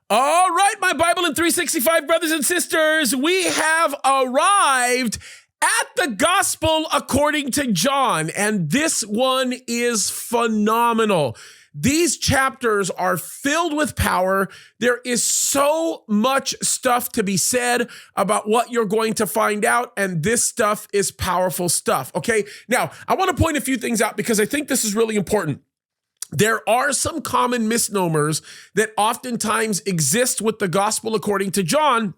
All right, my Bible in 365 brothers and sisters, we have arrived at the gospel according to John, and this one is phenomenal. These chapters are filled with power. There is so much stuff to be said about what you're going to find out, and this stuff is powerful stuff, okay? Now, I want to point a few things out because I think this is really important. There are some common misnomers that oftentimes exist with the gospel according to John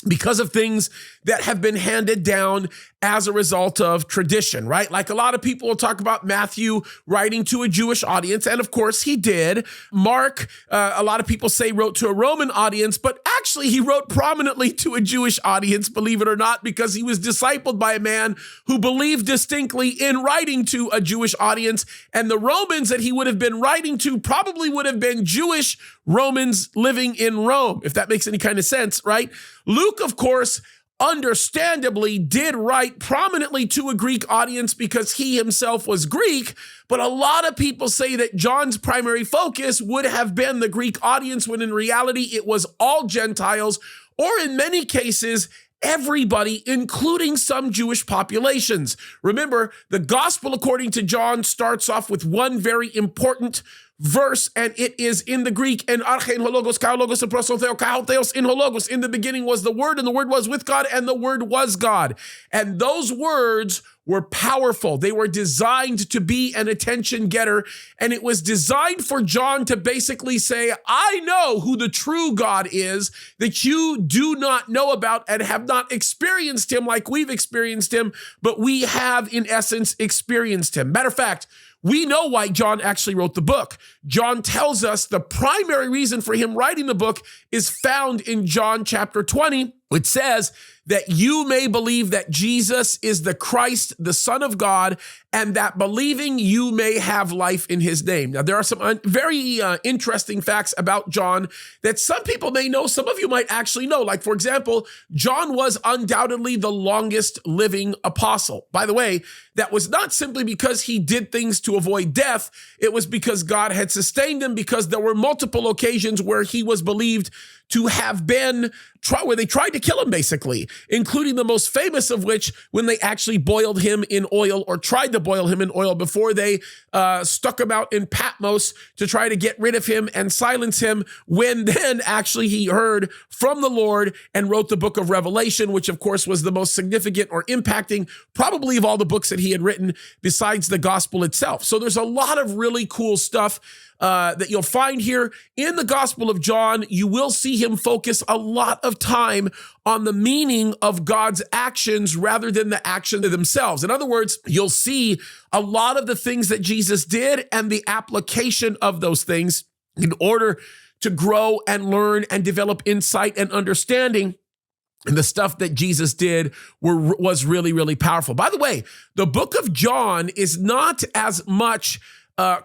because of things that have been handed down as a result of tradition, right? Like a lot of people will talk about Matthew writing to a Jewish audience, and of course he did. Mark, a lot of people say wrote to a Roman audience, but actually he wrote prominently to a Jewish audience, believe it or not, because he was discipled by a man who believed distinctly in writing to a Jewish audience, and the Romans that he would have been writing to probably would have been Jewish Romans living in Rome, if that makes any kind of sense, right? Luke, of course, understandably did write prominently to a Greek audience because he himself was Greek, but a lot of people say that John's primary focus would have been the Greek audience when in reality it was all Gentiles, or in many cases, everybody, including some Jewish populations. Remember, the gospel according to John starts off with one very important verse, and it is in the Greek, and arche in hologos, kai logos, and prosotheo, kai theos in hologos. In the beginning was the Word, and the Word was with God, and the Word was God. And those words were powerful. They were designed to be an attention getter, and it was designed for John to basically say, I know who the true God is that you do not know about and have not experienced him like we've experienced him, but we have in essence experienced him. Matter of fact, we know why John actually wrote the book. John tells us the primary reason for him writing the book is found in John chapter 20, which says that you may believe that Jesus is the Christ, the Son of God, and that believing you may have life in his name. Now, there are some very interesting facts about John that some people may know, some of you might actually know. Like, for example, John was undoubtedly the longest living apostle. By the way, that was not simply because he did things to avoid death. It was because God had sustained him, because there were multiple occasions where he was believed to have been, where they tried to kill him, basically, including the most famous of which, when they actually boiled him in oil, or tried to boil him in oil before they stuck him out in Patmos to try to get rid of him and silence him, when then actually he heard from the Lord and wrote the book of Revelation, which of course was the most significant or impacting probably of all the books that he had written besides the gospel itself. So there's a lot of really cool stuff that you'll find here in the Gospel of John. You will see him focus a lot of time on the meaning of God's actions rather than the actions themselves. In other words, you'll see a lot of the things that Jesus did and the application of those things in order to grow and learn and develop insight and understanding. And the stuff that Jesus did was really, really powerful. By the way, the book of John is not as much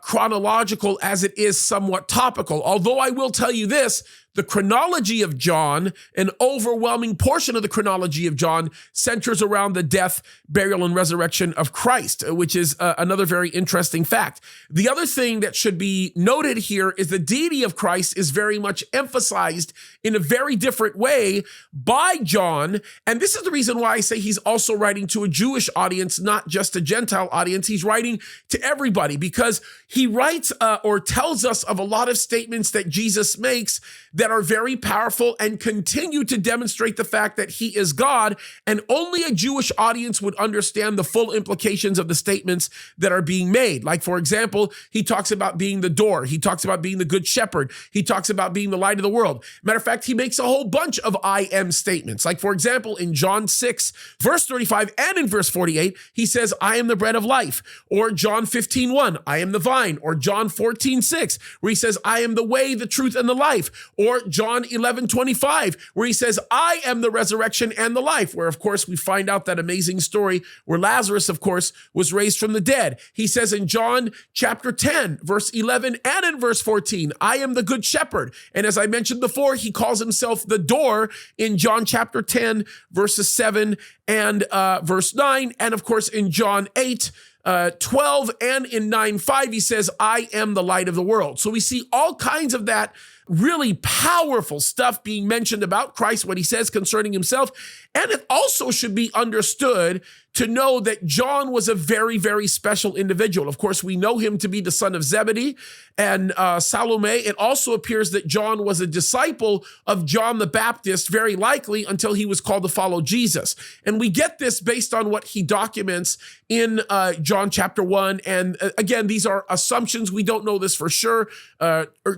chronological as it is somewhat topical. Although I will tell you this, the chronology of John, an overwhelming portion of the chronology of John, centers around the death, burial, and resurrection of Christ, which is another very interesting fact. The other thing that should be noted here is the deity of Christ is very much emphasized in a very different way by John. And this is the reason why I say he's also writing to a Jewish audience, not just a Gentile audience. He's writing to everybody because he writes or tells us of a lot of statements that Jesus makes that are very powerful and continue to demonstrate the fact that he is God, and only a Jewish audience would understand the full implications of the statements that are being made. Like, for example, he talks about being the door. He talks about being the good shepherd. He talks about being the light of the world. Matter of fact, he makes a whole bunch of I am statements. Like, for example, in John 6, verse 35 and in verse 48, he says, I am the bread of life. Or John 15:1, I am the vine. Or John 14:6, where he says, I am the way, the truth, and the life. Or John 11:25, where he says, I am the resurrection and the life, where of course we find out that amazing story where Lazarus, of course, was raised from the dead. He says in John chapter 10, verse 11 and in verse 14, I am the good shepherd. And as I mentioned before, he calls himself the door in John chapter 10, verses 7 and verse 9. And of course, in John 8, 12 and in 9:5, he says, I am the light of the world. So we see all kinds of that really powerful stuff being mentioned about Christ, what he says concerning himself. And it also should be understood to know that John was a very, very special individual. Of course, we know him to be the son of Zebedee and Salome. It also appears that John was a disciple of John the Baptist, very likely until he was called to follow Jesus. And we get this based on what he documents in John chapter 1. And again, these are assumptions. We don't know this for sure.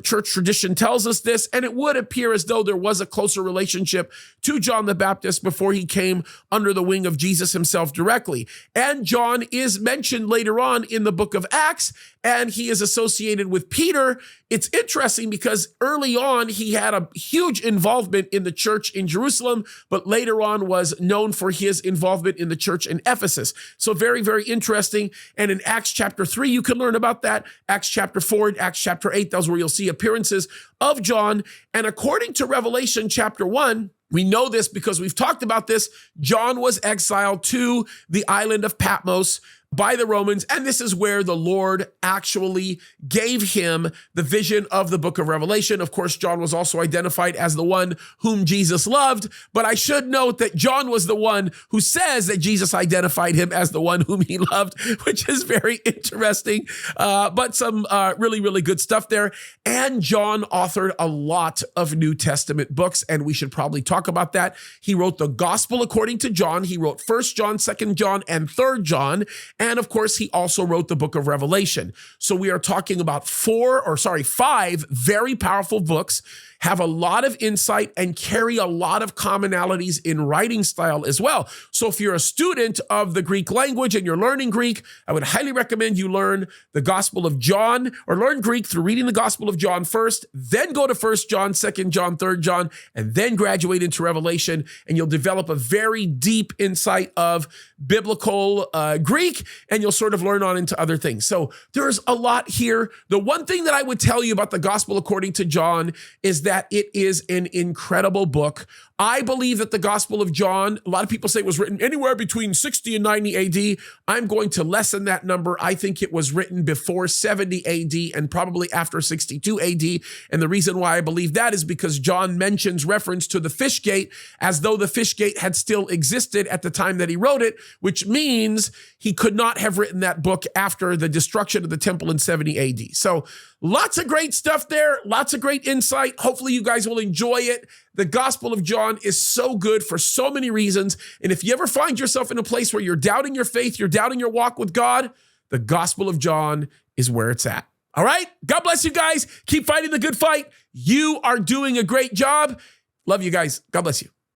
Church tradition tells us this, and it would appear as though there was a closer relationship to John the Baptist before he came under the wing of Jesus himself directly. And John is mentioned later on in the book of Acts, and he is associated with Peter. It's interesting because early on, he had a huge involvement in the church in Jerusalem, but later on was known for his involvement in the church in Ephesus. So very, very interesting. And in Acts chapter 3, you can learn about that. Acts chapter 4 and Acts chapter 8, those where you'll see appearances of John. And according to Revelation chapter 1, we know this because we've talked about this. John was exiled to the island of Patmos by the Romans, and this is where the Lord actually gave him the vision of the book of Revelation. Of course, John was also identified as the one whom Jesus loved, but I should note that John was the one who says that Jesus identified him as the one whom he loved, which is very interesting, but some really, really good stuff there. And John authored a lot of New Testament books, and we should probably talk about that. He wrote the Gospel according to John. He wrote 1 John, 2 John, and 3 John. And of course, he also wrote the book of Revelation. So we are talking about 5 very powerful books, have a lot of insight, and carry a lot of commonalities in writing style as well. So if you're a student of the Greek language and you're learning Greek, I would highly recommend you learn the Gospel of John, or learn Greek through reading the Gospel of John first, then go to 1 John, 2 John, 3 John, and then graduate into Revelation, and you'll develop a very deep insight of biblical Greek, and you'll sort of learn on into other things. So there's a lot here. The one thing that I would tell you about the Gospel according to John is that it is an incredible book. I believe that the Gospel of John, a lot of people say it was written anywhere between 60 and 90 AD. I'm going to lessen that number. I think it was written before 70 AD and probably after 62 AD. And the reason why I believe that is because John mentions reference to the fish gate as though the fish gate had still existed at the time that he wrote it, which means he could not have written that book after the destruction of the temple in 70 AD. So lots of great stuff there, lots of great insight. Hopefully you guys will enjoy it. The Gospel of John is so good for so many reasons. And if you ever find yourself in a place where you're doubting your faith, you're doubting your walk with God, the Gospel of John is where it's at. All right? God bless you guys. Keep fighting the good fight. You are doing a great job. Love you guys. God bless you.